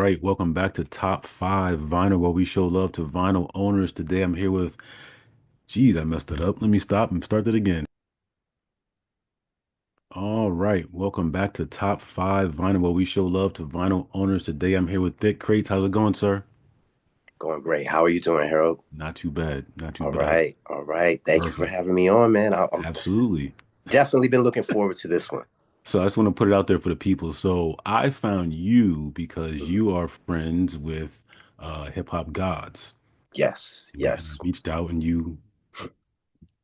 right, welcome back to Top 5 Vinyl, where we show love to vinyl owners. Today I'm here with, geez, I messed it up. Let me stop and start it again. All right, welcome back to Top 5 Vinyl, where we show love to vinyl owners. Today I'm here with Thick Crates. How's it going, sir? Going great. How are you doing, Harold? Not too bad, not too All bad. right. All right. Thank you for Perfect. having me on, man. I'm Absolutely. definitely been looking forward to this one. So I just want to put it out there for the people. So I found you because Mhm. you are friends with hip hop gods. Yes. And I Yes. reached out and you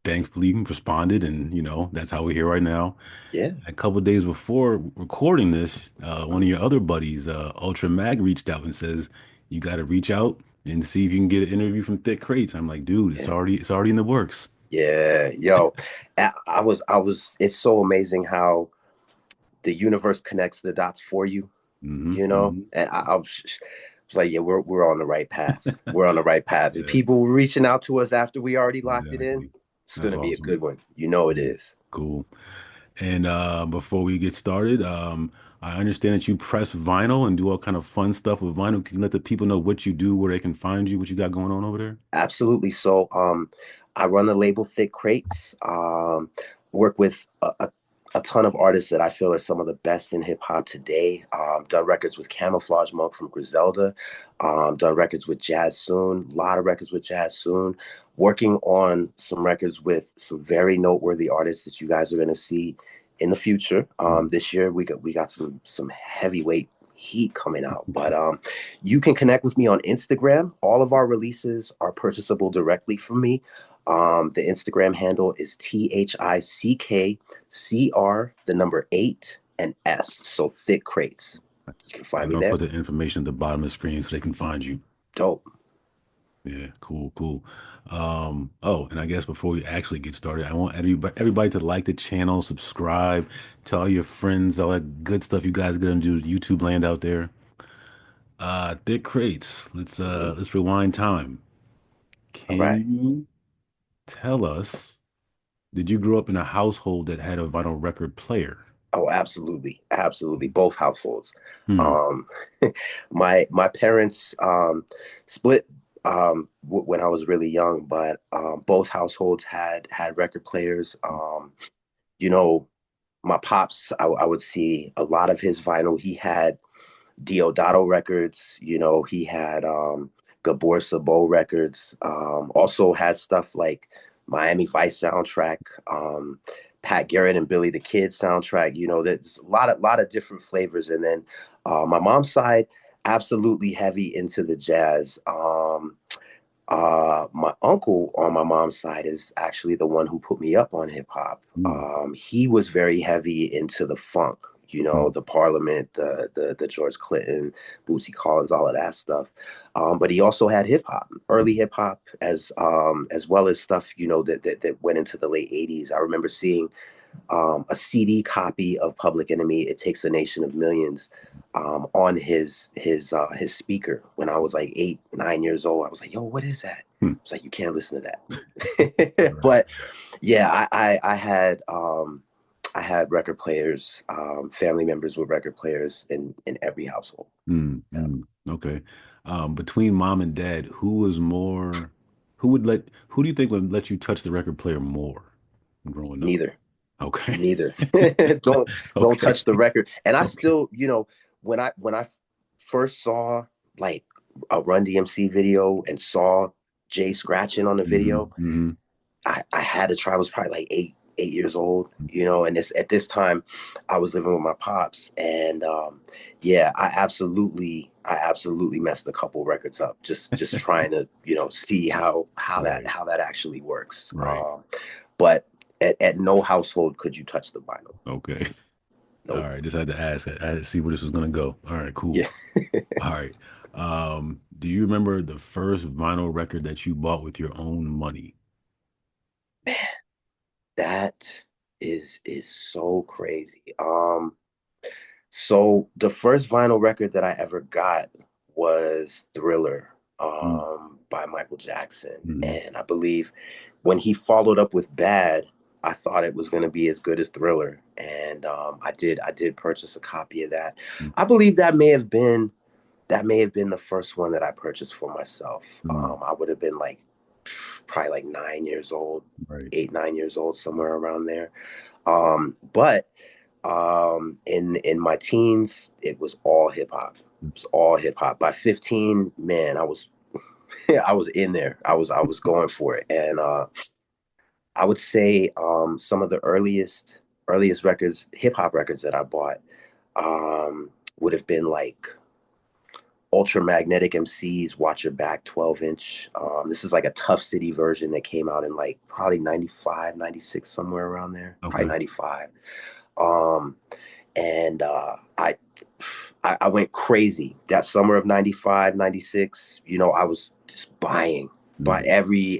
thankfully responded, and that's how we're here right now. Yeah. A couple of days before recording this, one of your other buddies, Ultra Mag, reached out and says you got to reach out and see if you can get an interview from Thick Crates. I'm like, dude, it's Yeah. already in the works. Yeah. Yo, it's so amazing how the universe connects the dots for you, Hmm. And I was like, yeah, we're on the right path. We're on the right path. If Yeah, people were reaching out to us after we already locked it in, exactly. it's That's gonna be a awesome. good one. You know it Cool, is. cool. And before we get started, I understand that you press vinyl and do all kind of fun stuff with vinyl. Can you let the people know what you do, where they can find you, what you got going on over there? Absolutely. I run the label Thick Crates. Work with a ton of artists that I feel are some of the best in hip hop today. Done records with Camouflage Monk from Griselda. Done records with Jazz Soon. A lot of records with Jazz Soon. Working on some records with some very noteworthy artists that you guys are going to see in the future. Mm. This year we got some heavyweight heat coming out. But you can connect with me on Instagram. All of our releases are purchasable directly from me. The Instagram handle is ThickCr, the number eight, and S. So Thick Crates. You can find I'm me gonna there. put the information at the bottom of the screen so they can find you. Dope. Yeah, cool, cool. Oh, and I guess before we actually get started, I want everybody to like the channel, subscribe, tell all your friends, all that good stuff you guys get into YouTube land out there. Thick Crates. Mhm. Let's rewind time. All Can right. you tell us, did you grow up in a household that had a vinyl record player? Oh, absolutely, absolutely. Both households. Hmm. Um, my parents split when I was really young, but both households had record players. You know, my pops, I would see a lot of his vinyl. He had Diodato records, he had Gabor Sabo records, also had stuff like Miami Vice soundtrack, Pat Garrett and Billy the Kid soundtrack. There's a lot of different flavors. And then my mom's side, absolutely heavy into the jazz. My uncle on my mom's side is actually the one who put me up on hip hop. Hmm. He was very heavy into the funk, Hmm. the Parliament, the George Clinton, Bootsy Collins, all of that stuff. But he also had hip hop, early hip hop, as well as stuff that went into the late '80s. I remember seeing a CD copy of Public Enemy, "It Takes a Nation of Millions," on his speaker when I was like 8, 9 years old. I was like, "Yo, what is that?" Hmm. It's like you can't listen to that. Right. But yeah, I had record players, family members with record players in every household. Mm, Yeah. mm, okay. Between mom and dad, who do you think would let you touch the record player more growing up? Neither. Okay. Neither. Don't Okay. touch the record. And I Okay. still, when I first saw like a Run DMC video and saw Jay scratching on the Hmm. video, Hmm. I had to try. I was probably like 8 years old, and at this time I was living with my pops. And yeah, I absolutely messed a couple records up just trying to, see Right. how that actually works. Right. But at no household could you touch the vinyl. Okay. All Nope. right. Just had to ask. I had to see where this was gonna go. All right. Cool. Yeah. All right. Do you remember the first vinyl record that you bought with your own money? That is so crazy. So the first vinyl record that I ever got was Thriller, by Michael Jackson. Mm-hmm. And I believe when he followed up with Bad, I thought it was going to be as good as Thriller. And I did purchase a copy of that. I believe that may have been that may have been the first one that I purchased for myself. Mm, I would have been like probably like 9 years old, right. 8, 9 years old, somewhere around there. But in my teens, it was all hip hop. It was all hip hop. By 15, man, I was I was in there. I was going for it. And I would say some of the earliest records, hip hop records that I bought would have been like Ultra Magnetic MC's Watch Your Back 12 inch. This is like a Tough City version that came out in like probably 95, 96, somewhere around there. Probably Okay. 95. Um, and I went crazy that summer of 95, 96. I was just buying by Mm.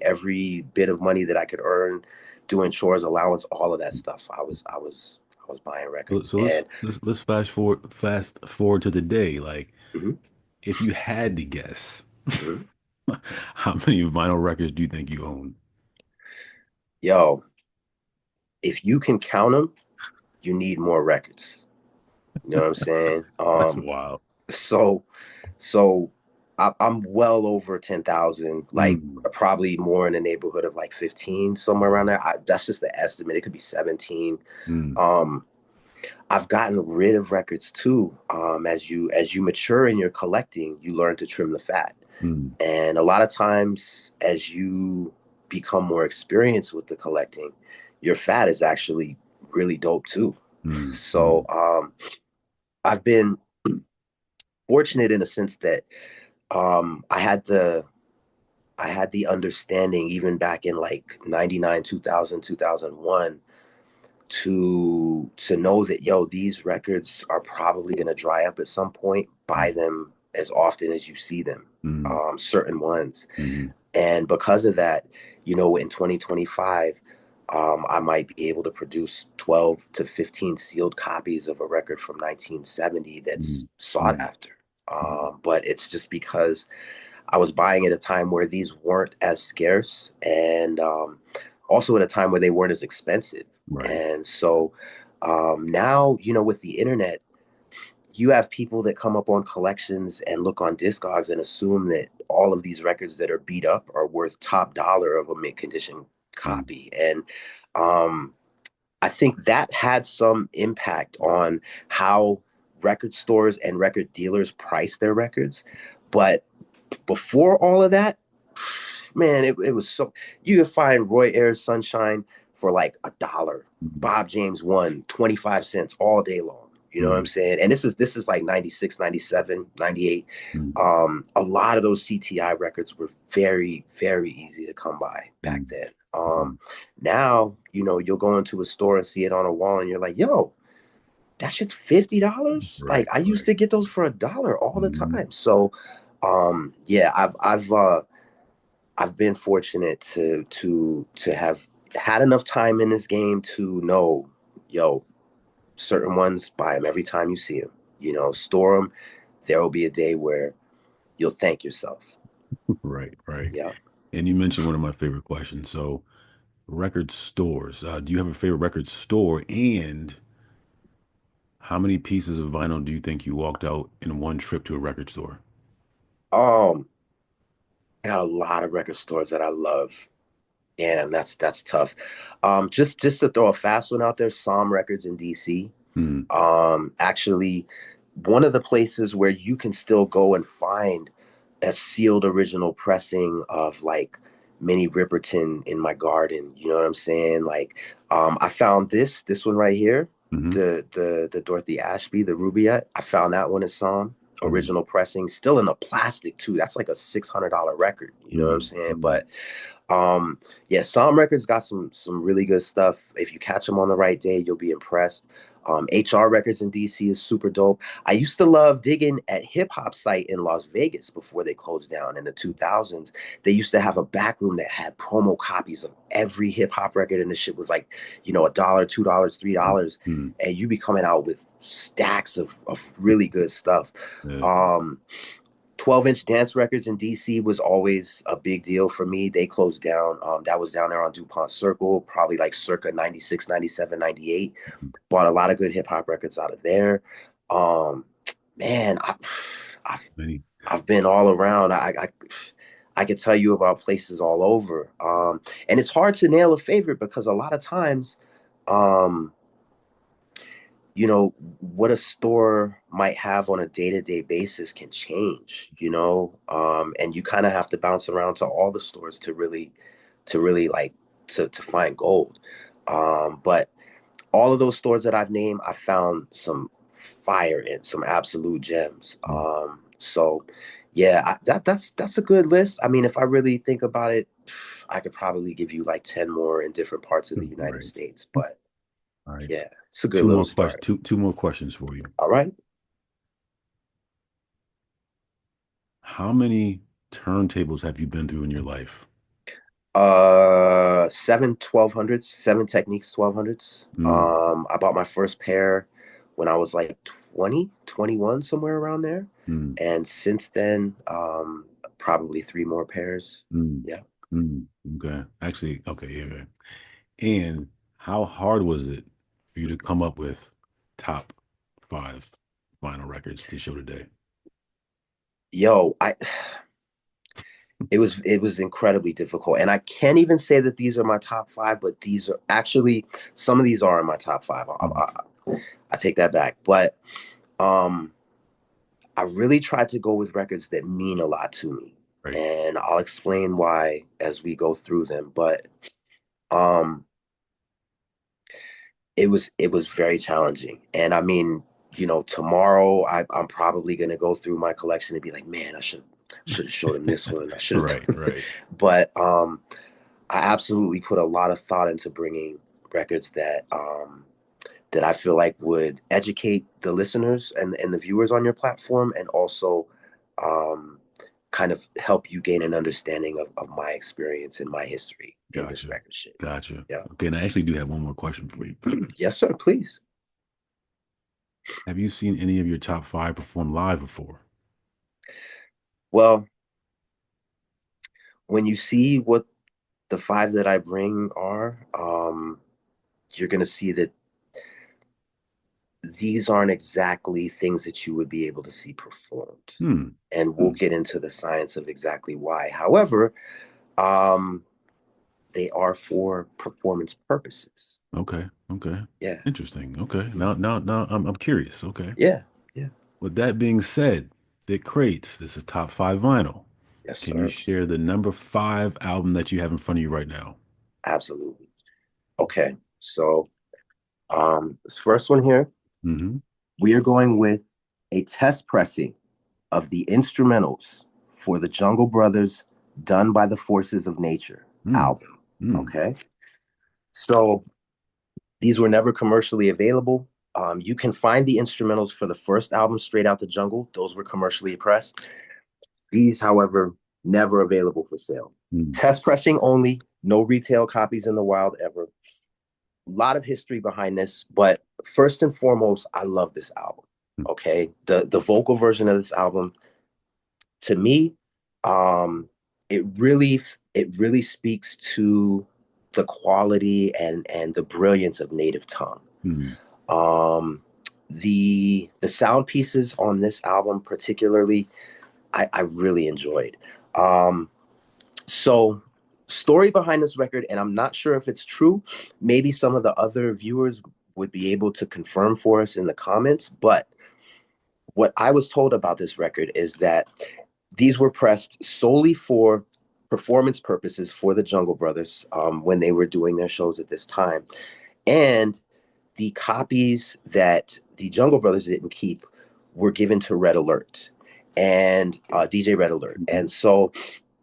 every bit of money that I could earn, doing chores, allowance, all of that stuff. I was buying So, records. so let's And let's let's fast forward to today. Like, mhm, if you had to guess, mhm. how many vinyl records do you think you own? Yo, if you can count them, you need more records. You know what I'm saying? That's wild. So so I'm well over 10,000, like Mm, probably more in the neighborhood of like 15, somewhere around there. That's just the estimate. It could be 17. mm, Um, I've gotten rid of records too. As you mature in your collecting, you learn to trim the fat. mm, And a lot of times, as you become more experienced with the collecting, your fat is actually really dope too. mm, So mm, I've been fortunate in a sense that I had the understanding even back in like 99, 2000, 2001 to know that these records are probably going to dry up at some point. Buy them as often as you see them. mm, Certain ones. mm, And because of that, in 2025, I might be able to produce 12 to 15 sealed copies of a record from 1970 that's mm, sought mm, after. But it's just because I was buying at a time where these weren't as scarce, and also at a time where they weren't as expensive. right. And so now, with the internet, you have people that come up on collections and look on Discogs and assume that all of these records that are beat up are worth top dollar of a mint condition Mm, copy. And um, I think that had some impact on how record stores and record dealers price their records. But before all of that, man, it was so you could find Roy Ayers Sunshine for like $1. mm, Bob James 1, 25 cents all day long. You know what I'm mm, saying? And this is like 96, 97, 98. mm, A lot of those CTI records were very, very easy to come by back mm, then. mm. Now, you'll go into a store and see it on a wall and you're like, yo, that shit's $50. Like Right, I used right. to get those for $1 all the Mm, time. So yeah, I've been fortunate to have had enough time in this game to know, yo, certain ones, buy them every time you see them. Store them. There will be a day where you'll thank yourself. right, right. Yeah. And you mentioned one of my favorite questions. So, record stores. Do you have a favorite record store? And how many pieces of vinyl do you think you walked out in one trip to a record store? Um, I got a lot of record stores that I love. Damn, that's tough. Just to throw a fast one out there, Psalm Records in DC. Mm, Actually, one of the places where you can still go and find a sealed original pressing of like Minnie Riperton in my garden. You know what I'm saying? Like, I found this one right here, hmm the Dorothy Ashby, the Rubaiyat. I found that one in Psalm mm, original pressing, still in a plastic too. That's like a $600 record. You know what I'm mm, saying? mm, But yeah, Psalm Records got some really good stuff. If you catch them on the right day, you'll be impressed. HR Records in DC is super dope. I used to love digging at hip hop site in Las Vegas before they closed down in the 2000s. They used to have a back room that had promo copies of every hip hop record, and the shit was like, $1, $2, mm, $3, mm. and you be coming out with stacks of really good stuff. Yeah. Um, 12-inch dance records in DC was always a big deal for me. They closed down. That was down there on DuPont Circle, probably like circa 96, 97, 98. Bought a lot of good hip hop records out of there. Um, man, I've Many. I've been all around. I could tell you about places all over. And it's hard to nail a favorite because a lot of times, um, what a store might have on a day-to-day basis can change, and you kind of have to bounce around to all the stores to really like to find gold. But all of those stores that I've named, I found some fire in, some absolute gems. Mm, So yeah, that's a good list. I mean, if I really think about it, I could probably give you like 10 more in different parts of the United right. States. But All right. yeah, it's a good little start. Two more questions for you. All right. How many turntables have you been through in your life? Seven 1200s, seven Techniques 1200s. Mm, I bought my first pair when I was like 20, 21, somewhere around there. mm, And since then, probably three more pairs. mm, Yeah. mm. Okay. Actually, okay, yeah. Yeah. And how hard was it for you to come up with top five vinyl records to show today? Yo, it was incredibly difficult. And I can't even say that these are my top five, but these are actually some of these are in my top five. Mm, I take that back. But um I really tried to go with records that mean a lot to me. right. And I'll explain why as we go through them. But um it was very challenging. And I mean, tomorrow I'm probably gonna go through my collection and be like, man, I should have showed him this one. I should Right, have right. but I absolutely put a lot of thought into bringing records that I feel like would educate the listeners and the viewers on your platform, and also um, kind of help you gain an understanding of my experience and my history in this Gotcha. record shit. Gotcha. Yeah. Okay, and I actually do have one more question for you. Yes, sir. Please. Have you seen any of your top five perform live before? Well, when you see what the five that I bring are, you're gonna see that these aren't exactly things that you would be able to see performed. Hmm. And we'll Hmm. get into the science of exactly why. However, um, they are for performance purposes. Okay. Okay. Yeah. Interesting. Okay. Now I'm curious. Okay. Yeah. Yeah. With that being said, Thick Crates, this is top five vinyl. Yes, Can you sir. share the number five album that you have in front of you right now? Absolutely. Okay. So, this first one here, Hmm. we are going with a test pressing of the instrumentals for the Jungle Brothers Done by the Forces of Nature Mm. album. Mm. Okay. So, these were never commercially available. You can find the instrumentals for the first album, Straight Out the Jungle. Those were commercially pressed. These, however, never available for sale. Mm. Test pressing only, no retail copies in the wild ever. A lot of history behind this, but first and foremost, I love this album. Okay, the vocal version of this album, to me, um, it really speaks to the quality and the brilliance of native tongue. Mm. Um, the sound pieces on this album, particularly, I really enjoyed. Um, so, story behind this record, and I'm not sure if it's true. Maybe some of the other viewers would be able to confirm for us in the comments. But what I was told about this record is that these were pressed solely for performance purposes for the Jungle Brothers when they were doing their shows at this time. And the copies that the Jungle Brothers didn't keep were given to Red Alert and DJ Red Alert. Mhm. And so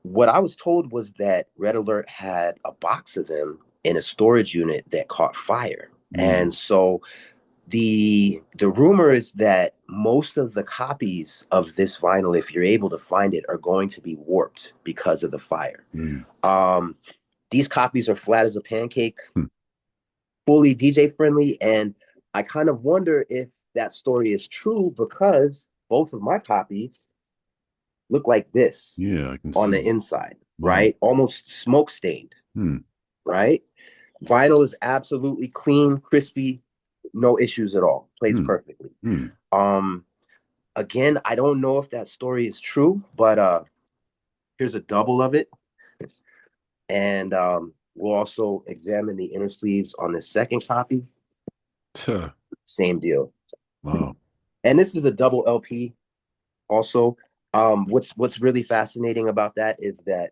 what I was told was that Red Alert had a box of them in a storage unit that caught fire. Mm. And so the rumor is that most of the copies of this vinyl, if you're able to find it, are going to be warped because of the fire. Mm. Um, these copies are flat as a pancake, Hmm. fully DJ friendly, and I kind of wonder if that story is true because both of my copies look like this Yeah, I can on the see. inside, Wow. right? Almost smoke stained, Hmm. right? Vinyl is absolutely clean, crispy, no issues at all. Plays Hmm. perfectly. Hmm. Um, Again, I don't know if that story is true, but here's a double of it. And we'll also examine the inner sleeves on the second copy. Tuh. Same deal. Wow. And this is a double LP also. What's really fascinating about that is that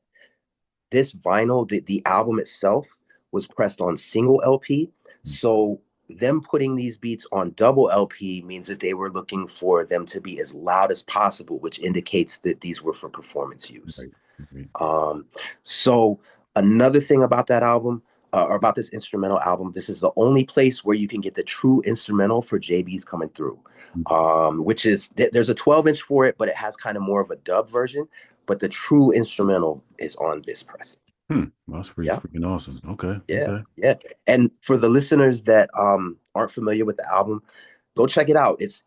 this vinyl, the album itself, was pressed on single LP. So them putting these beats on double LP means that they were looking for them to be as loud as possible, which indicates that these were for performance use. Right. Right. Um, so another thing about that album, or about this instrumental album, this is the only place where you can get the true instrumental for JB's coming through. Which is there's a 12-inch for it, but it has kind of more of a dub version. But the true instrumental is on this press. Well, that's pretty Yeah, freaking awesome. Okay. yeah, Okay. yeah. And for the listeners that aren't familiar with the album, go check it out. It's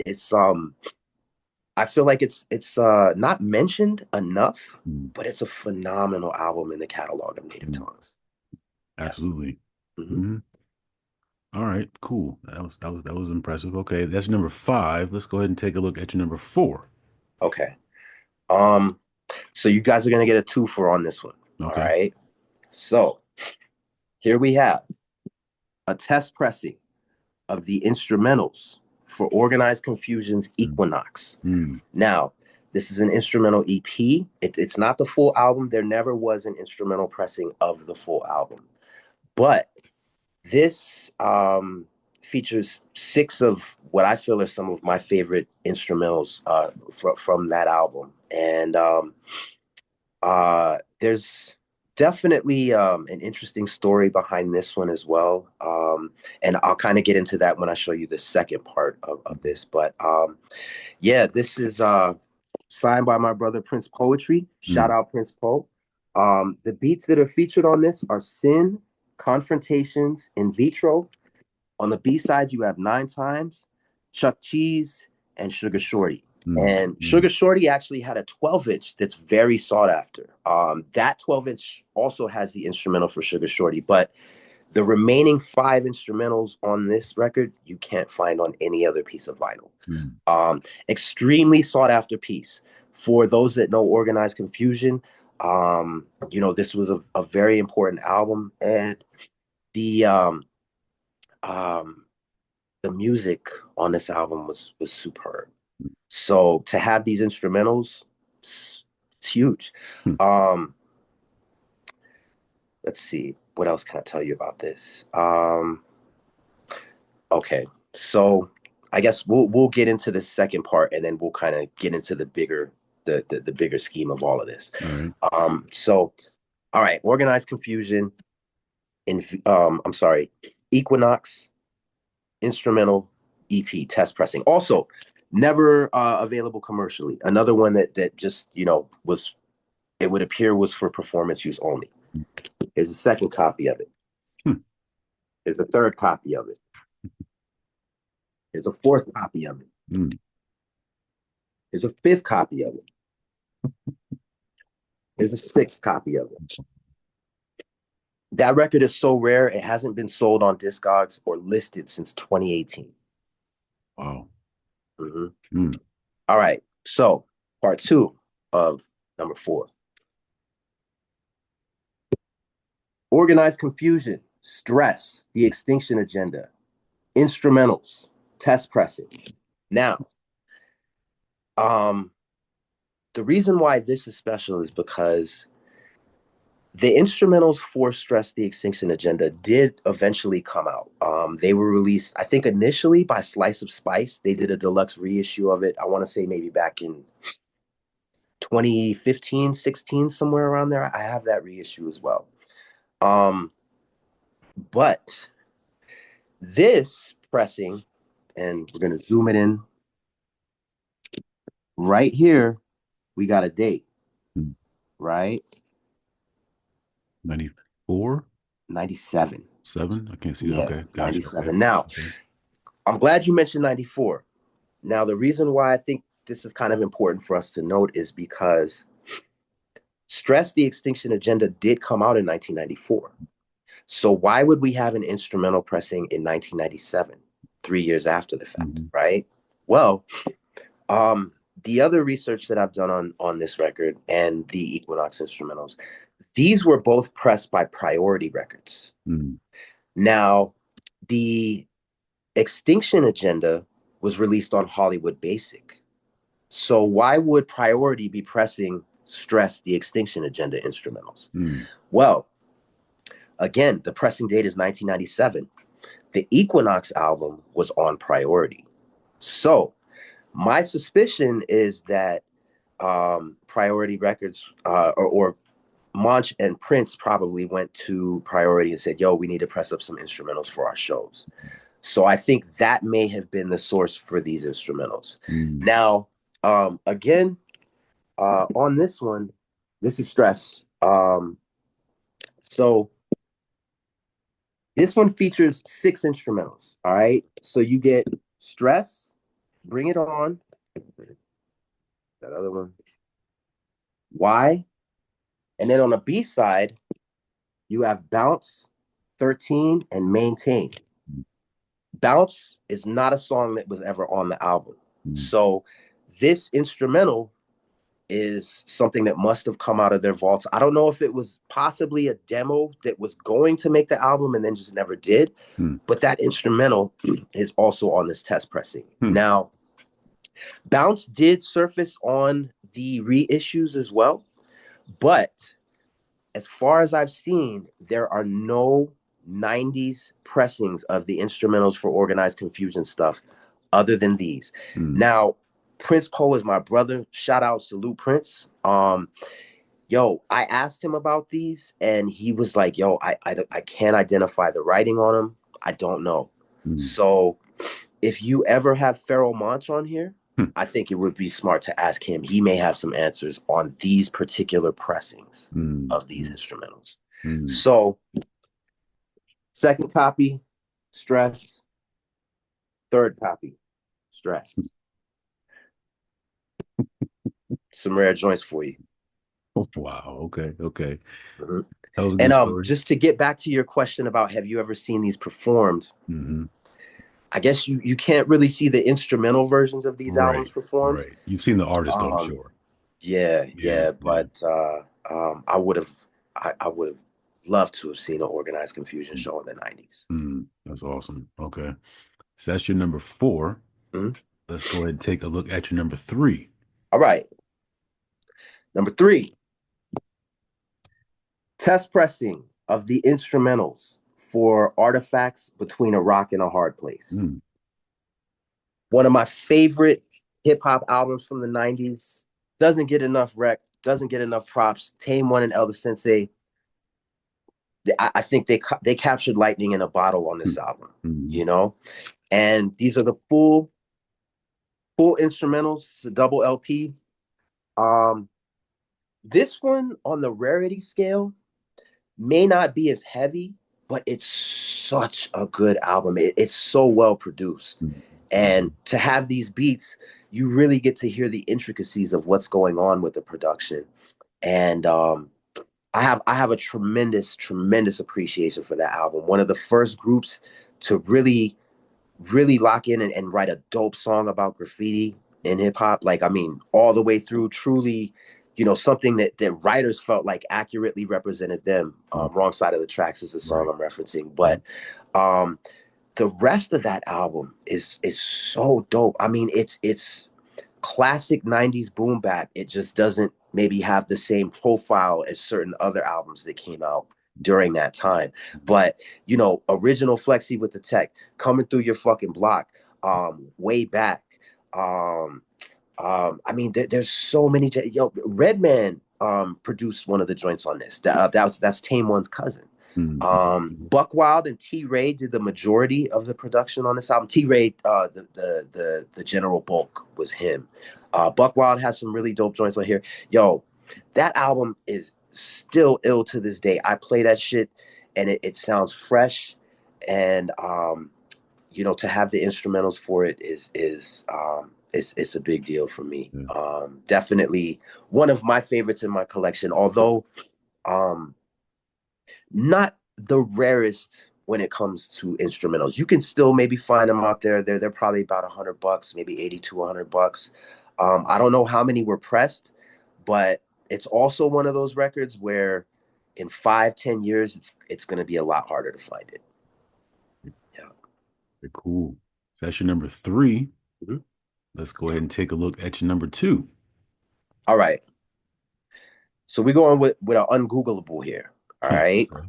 I feel like it's not mentioned enough, Mm, but it's a phenomenal album in the catalog of Native mm, Tongues. Yeah. absolutely. Hmm. Hmm. All right. Cool. That was impressive. Okay, that's number five. Let's go ahead and take a look at your number four. Okay. Um, so you guys are gonna get a two for on this one. All Okay. right. So here we have a test pressing of the instrumentals for Organized Confusion's Mm, Equinox. mm, Now, this is an instrumental EP. It's not the full album. There never was an instrumental pressing of the full album. But this features six of what I feel are some of my favorite instrumentals from that album. And there's definitely an interesting story behind this one as well. And I'll kind of get into that when I show you the second part of this. But yeah, this is signed by my brother Prince Poetry. Shout mm, out Prince Poe. The beats that are featured on this are Sin, Confrontations, In Vitro. On the B sides, you have Nine Times, Chuck Cheese, and Sugar Shorty. mm, And mm, Sugar Shorty actually had a 12-inch that's very sought after. That 12-inch also has the instrumental for Sugar Shorty, but the remaining five instrumentals on this record you can't find on any other piece of vinyl. mm, Extremely sought after piece. For those that know Organized Confusion, this was a very important album, and the um, um, the music on this album was superb. So to have these instrumentals, it's huge. mm, Um, let's see, what else can I tell you about this? Okay, so I guess we'll get into the second part, and then we'll kind of get into the bigger scheme of all of this. all right. So all right, Organized Confusion in I'm sorry, Equinox instrumental EP test pressing. Also, never available commercially. Another one that just was, it would appear, was for performance use only. Here's a second copy of it. Hmm, Here's a third copy of it. Here's a fourth copy of it. mm, Here's a fifth copy of it. Here's a sixth copy of it. That record is so rare, it hasn't been sold on Discogs or listed since 2018. wow. Mhm. Mm, All right. So, part two of number four. Organized Confusion, Stress, The Extinction Agenda, Instrumentals, Test Pressing. Now, um, the reason why this is special is because the instrumentals for Stress, The Extinction Agenda did eventually come out. They were released, I think, initially by Slice of Spice. They did a deluxe reissue of it. I want to say maybe back in 2015, 16, somewhere around there. I have that reissue as well. Um, but this pressing, and we're going to zoom it in right here, we got a date, mm. right? 94, 97. 7. I can't see that. Yeah, Okay. Gotcha. Okay. 97. Now, Okay. I'm glad you mentioned 94. Now, the reason why I think this is kind of important for us to note is because Stress the Extinction Agenda did come out in 1994. So why would we have an instrumental pressing in 1997, 3 years after the fact, Mhm. right? Well, the other research that I've done on this record and the Equinox instrumentals, these were both pressed by Priority Records. Mm, Now, the Extinction Agenda was released on Hollywood Basic. So why would Priority be pressing Stress the Extinction Agenda instrumentals? mm, Well, again, the pressing date is 1997. The Equinox album was on Priority. So my suspicion is that Priority Records or Monch and Prince probably went to Priority and said, "Yo, we need to press up some instrumentals for our shows." So I think that may have been the source for these instrumentals. mm, Now, again, on this one, this is Stress. So this one features 6 instrumentals. All right. So you get Stress, Bring It On, that other one, Why, and then on the B side, you have Bounce, 13, and Maintain. Bounce is not a song that was ever on the album. mm, So this instrumental is something that must have come out of their vaults. I don't know if it was possibly a demo that was going to make the album and then just never did, mm, but that instrumental is also on this test pressing. mm, Now, Bounce did surface on the reissues as well, but as far as I've seen, there are no 90s pressings of the instrumentals for Organized Confusion stuff other than these. mm, Now, Prince Cole is my brother. Shout out, salute Prince. Yo, I asked him about these, and he was like, "Yo, I can't identify the writing on them. I don't know." mm, So, if you ever have Pharoah Monch on here, mm, I think it would be smart to ask him. He may have some answers on these particular pressings mm, of these mm, instrumentals. mm. So, second copy, Stress. Third copy, Stress. Some rare joints for you. Oh, wow. Okay. Okay. Mhm. That was a And good story. just to get back to your question about have you ever seen these performed? Hmm. I guess you can't really see the instrumental versions of these albums Right. performed. Right. You've seen the artist, though, I'm Um, sure. yeah, Yeah. yeah, Yeah. but I would have loved to have seen an Organized Confusion show in the 90s. Mm, that's awesome. Okay. So that's your number four. Mhm. Let's go ahead and take a look at your number three. All right, number 3, test pressing of the instrumentals for Artifacts Between a Rock and a Hard Place. Mm, One of my favorite hip hop albums from the 90s. Doesn't get enough props. Tame One and Elder Sensei. I think they captured lightning in a bottle on this mm, album, mm, you know. And these are the full instrumentals. It's a double LP. Um, this one on the rarity scale may not be as heavy, but it's such a good album. It's so well produced. mm, And mm, to have these beats, you really get to hear the intricacies of what's going on with the production. And I have a tremendous appreciation for that album. One of the first groups to really lock in and write a dope song about graffiti in hip hop. Like, I mean, all the way through, truly, something that writers felt like accurately represented them. mm. Wrong Side of the Tracks is the song Right. I'm referencing, Yep. but um, the rest of that album is so dope. I mean, it's classic 90s boom bap. It just doesn't maybe have the same profile as certain other albums that came out during that time. But, original Flexi with the Tech, Coming Through Your Fucking Block, Way Back. Um, I mean, there's so many. Redman produced one of the joints on this. That's Tame One's cousin. Mm, mm, Buck Wild and T Ray did the majority of the production on this album. T Ray, the general bulk was him. Buck Wild has some really dope joints on here. Yo, that album is still ill to this day. I play that shit and it sounds fresh, and to have the instrumentals for it is a big deal for me. yeah. Definitely one of my favorites in my collection, although um, not the rarest when it comes to instrumentals. You can still maybe find them out there. They're probably about $100, maybe 80 to $100. I don't know how many were pressed, but it's also one of those records where in 5, 10 years, it's going to be a lot harder to find it. Yeah. Very cool. So that's your number three. Mhm. Let's go ahead and take a look at your number two. All right. So we're going with an ungoogleable here. All right. Okay.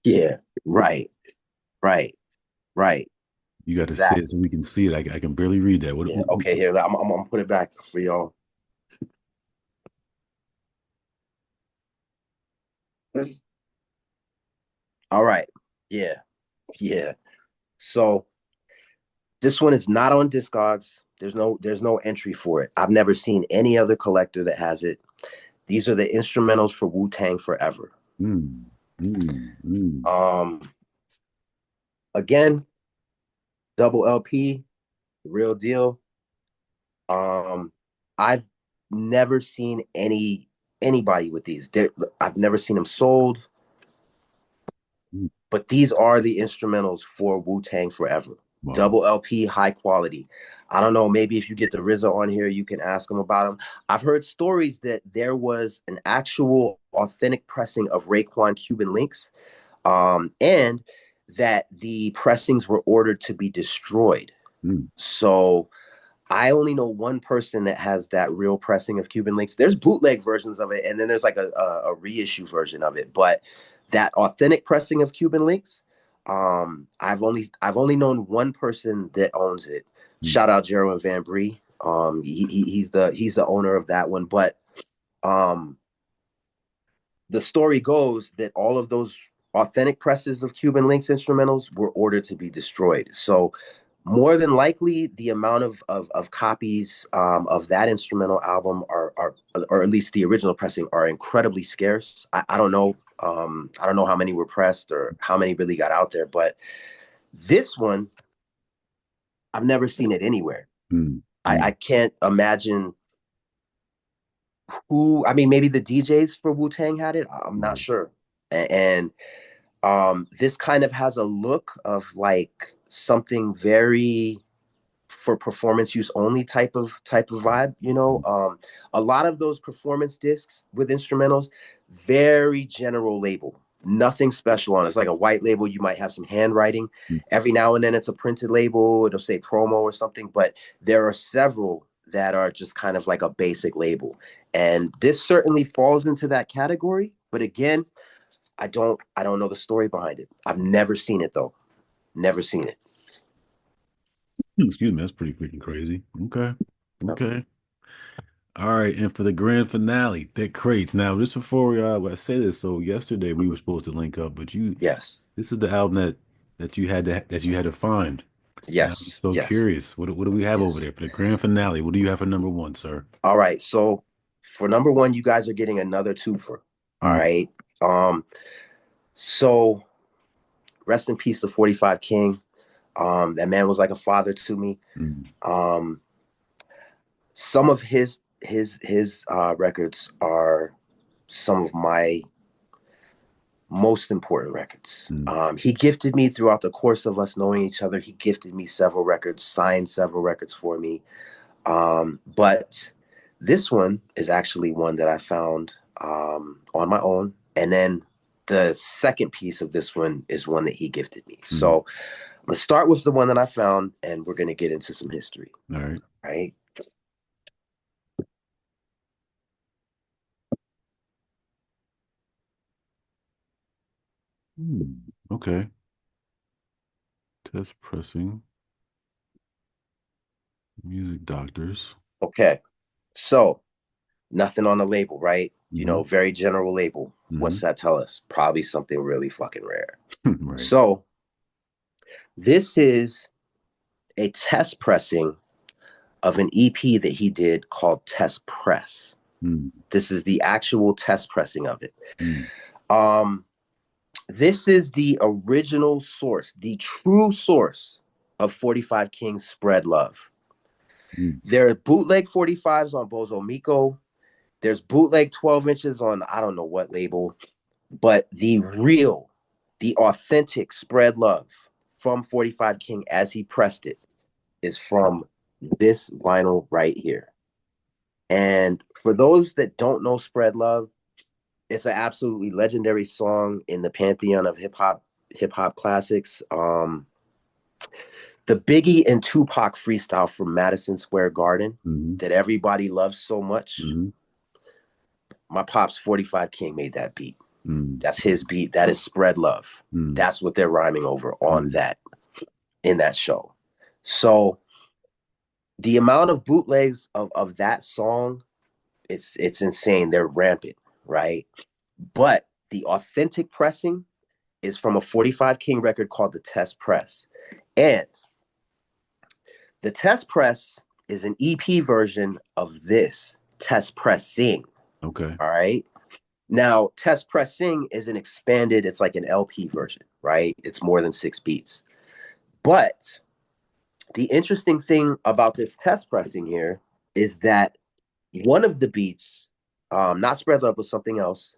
Yeah. Right. Right. Right. You got to say it Exactly. so we can see it. I can barely read that. Yeah. Okay. Here, I'm gonna put it back for y'all. All right. Yeah. Yeah. So this one is not on Discogs. There's no entry for it. I've never seen any other collector that has it. These are the instrumentals for Wu-Tang Forever. Mm, mm, mm, Um, again, double LP, real deal. Um, I've never seen anybody with these. I've never seen them sold, mm. but these are the instrumentals for Wu-Tang Forever. Wow. Double LP, high quality. I don't know. Maybe if you get the RZA on here, you can ask him about them. I've heard stories that there was an actual authentic pressing of Raekwon Cuban Links, and that the pressings were ordered to be destroyed. Mm, So I only know one person that has that real pressing of Cuban Links. There's bootleg versions of it, and then there's like a reissue version of it. But that authentic pressing of Cuban Links, I've only known one person that owns it. mm, Shout out Jerome Van Bree. He's the owner of that one. But um, the story goes that all of those authentic presses of Cuban Links instrumentals were ordered to be destroyed. So more than likely, the amount of copies of that instrumental album are, or at least the original pressing, are incredibly scarce. I don't know. I don't know how many were pressed or how many really got out there, but this one, I've never seen it anywhere. mm, I mm, can't imagine who. I mean, maybe the DJs for Wu Tang had it. I'm not right. sure. And this kind of has a look of like something very for performance use only type of vibe, Mm, a lot of those performance discs with instrumentals, very general label, nothing special on it. It's like a white label. You might have some handwriting. mm, Every now and then it's a printed label, it'll say promo or something, but there are several that are just kind of like a basic label, and this certainly falls into that category. But again, I don't know the story behind it. I've never seen it though. Never seen it. Excuse me. That's pretty freaking crazy. Okay. Okay. All right. And for the grand finale, Thick Crates. Now, just before I say this, so yesterday we were supposed to link up, but Yes. this is the album that you had to find. And I'm Yes. so Yes. curious. What do we have over Yes. there for the grand finale? What do you have for number one, sir? All right. So for number one, you guys are getting another twofer. All Mm, right. So rest in peace to 45 King. That man was like a father to me. mm, Um, some of his records are some of my most important records. mm, He gifted me throughout the course of us knowing each other. He gifted me several records, signed several records for me. But this one is actually one that I found on my own. And then the second piece of this one is one that he gifted me. mm. So let's start with the one that I found, and we're going to get into some history, All right. right? Okay. Test pressing. Music doctors. Okay. So nothing on the label, right? Hmm. Very general label. Hmm. What's that tell us? Probably something really fucking rare. Right. So this is a test pressing of an EP that he did called Test Press. Mm, This is the actual test pressing of it. mm, Um, this is the original source, the true source of 45 Kings Spread Love. mm, There are bootleg 45s on Bozo Miko. There's bootleg 12 inches on I don't know what label, but The authentic Spread Love from 45 King as he pressed it is from this vinyl right here. And for those that don't know Spread Love, it's an absolutely legendary song in the pantheon of hip hop classics. The Biggie and Tupac freestyle from Madison Square Garden Mm-hmm. that everybody loves so much. Mm-hmm. My pops 45 King made that beat. Mm-hmm. That's his beat. That is Spread Love. That's what they're rhyming over on Mm-hmm. that in that show. So the amount of bootlegs of that song, it's insane. They're rampant, right? But the authentic pressing is from a 45 King record called the Test Press. And the Test Press is an EP version of this Test Pressing. Okay. All right. Now, Test Pressing is an expanded, it's like an LP version, right? It's more than 6 beats. But the interesting thing about this test pressing here is that one of the beats, not Spread Love, but something else,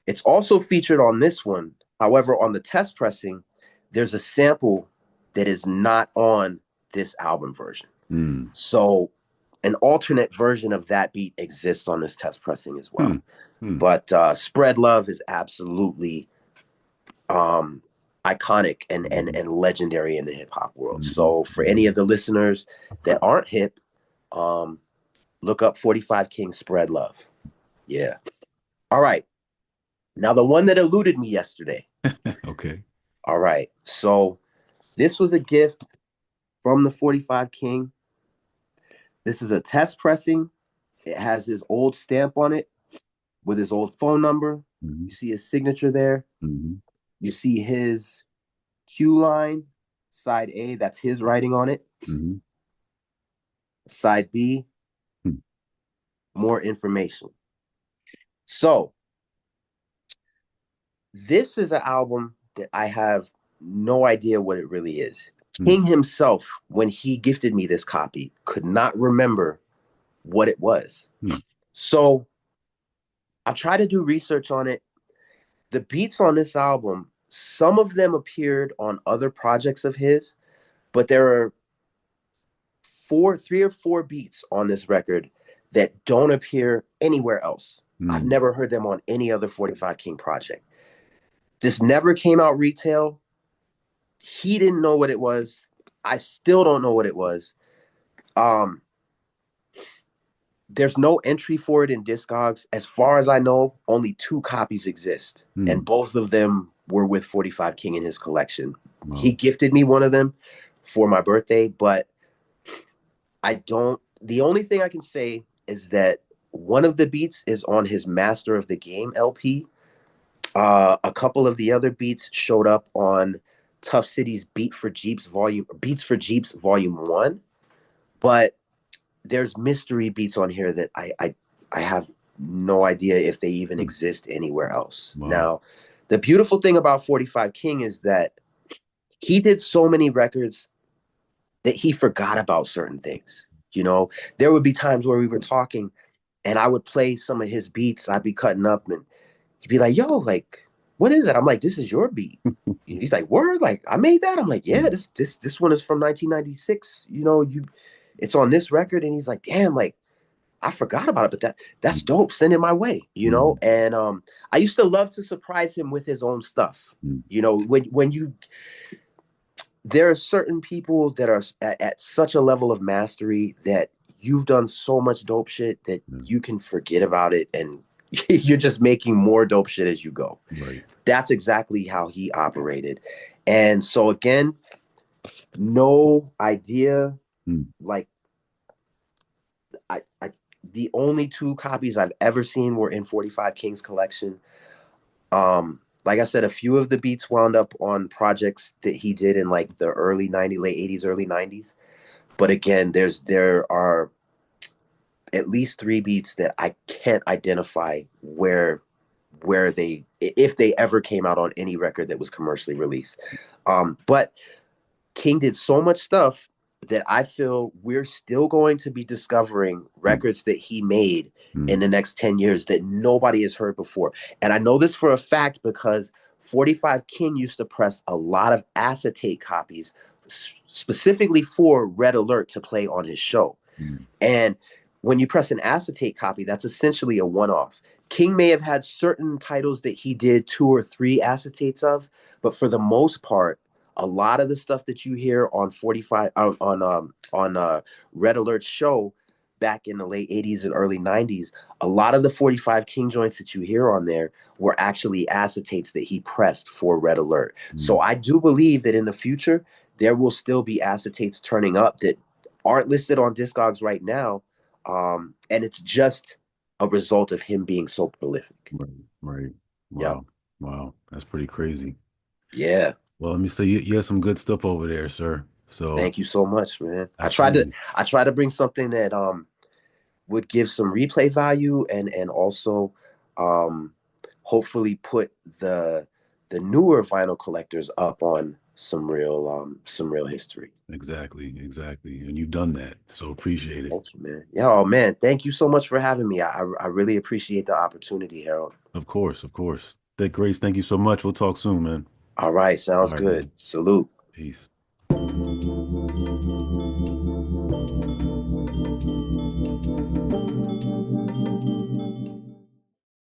it's also featured on this one. However, on the test pressing, there's a sample that is not on this album version. Mm. So an alternate version of that beat exists on this test pressing as well. Hmm. Hmm. But Spread Love is absolutely um, iconic and legendary in the hip hop world. Mm-hmm. So for any Mm-hmm. of the listeners that aren't hip, um, look up 45 King Spread Love. Yeah. All right. Now the one that eluded me yesterday. Okay. All right. So this was a gift from the 45 King. This is a test pressing. It has his old stamp on it with his old phone number. Mm-hmm. You see his signature there. Mm-hmm. You see his Q line, side A, that's his writing on it. Mm-hmm. Side B, Hmm. more information. So this is an album that I have no idea what it really is. Hmm. King himself, when he gifted me this copy, could not remember what it was. Hmm. So I tried to do research on it. The beats on this album, some of them appeared on other projects of his, but there are three or four beats on this record that don't appear anywhere else. I've Hmm. never heard them on any other 45 King project. This never came out retail. He didn't know what it was. I still don't know what it was. Um, there's no entry for it in Discogs. As far as I know, only 2 copies exist, Hmm. and both of them were with 45 King in his collection. He Wow. gifted me one of them for my birthday, but I don't. The only thing I can say is that one of the beats is on his Master of the Game LP. A couple of the other beats showed up on Tough City's Beats for Jeeps Volume 1, but there's mystery beats on here that I have no idea if they even Hmm. exist anywhere else. Wow. Now, the beautiful thing about 45 King is that he did so many records that he forgot about certain things. You know, there would be times where we were talking and I would play some of his beats. I'd be cutting up and he'd be like, yo, like, what is that? I'm like, this is your beat. He's like, word, like I made that. I'm like, yeah, Hmm. this one is from 1996. You know, it's on this record. And he's like, damn, like I forgot about it, but that's dope. Send it my way, you know. Hmm. And I used to love to surprise him with his own stuff. Hmm. You know, when you there are certain people that are at such a level of mastery that you've done so much dope shit that Yeah. you can forget about it and you're just making more dope shit as you go. Right. That's exactly how he operated. And so again, no idea. Hmm. Like I the only 2 copies I've ever seen were in 45 King's collection. Like I said, a few of the beats wound up on projects that he did in like the early 90s, late 80s, early 90s. But again, there are at least 3 beats that I can't identify where they if they ever came out on any record that was commercially released. But King did so much stuff that I feel we're still going to be discovering Hmm. records that he made Hmm. in the next 10 years that nobody has heard before. And I know this for a fact because 45 King used to press a lot of acetate copies specifically for Red Alert to play on his show. Mm, And when you press an acetate copy, that's essentially a one off. King may have had certain titles that he did two or three acetates of, but for the most part, a lot of the stuff that you hear on 45 on Red Alert's show back in the late 80s and early 90s, a lot of the 45 King joints that you hear on there were actually acetates that he pressed for Red Alert. So mm, I do believe that in the future there will still be acetates turning up that aren't listed on Discogs right now, and it's just a result of him being so prolific. right, right. Yeah, Wow. Wow. That's pretty crazy. yeah. Well, let me say you have some good stuff over there, sir. So Thank you so much, man. absolutely. I tried to bring something that would give some replay value and also um hopefully put the newer vinyl collectors up on some real history. Exactly, exactly. And you've done that. So appreciate it. Thank you, man. Yeah, oh man, thank you so much for having me. I really appreciate the opportunity, Harold. Of course, of course. Thick Grace, thank you so much. We'll talk soon, man. All right, All sounds right, good. man. Salute. Peace.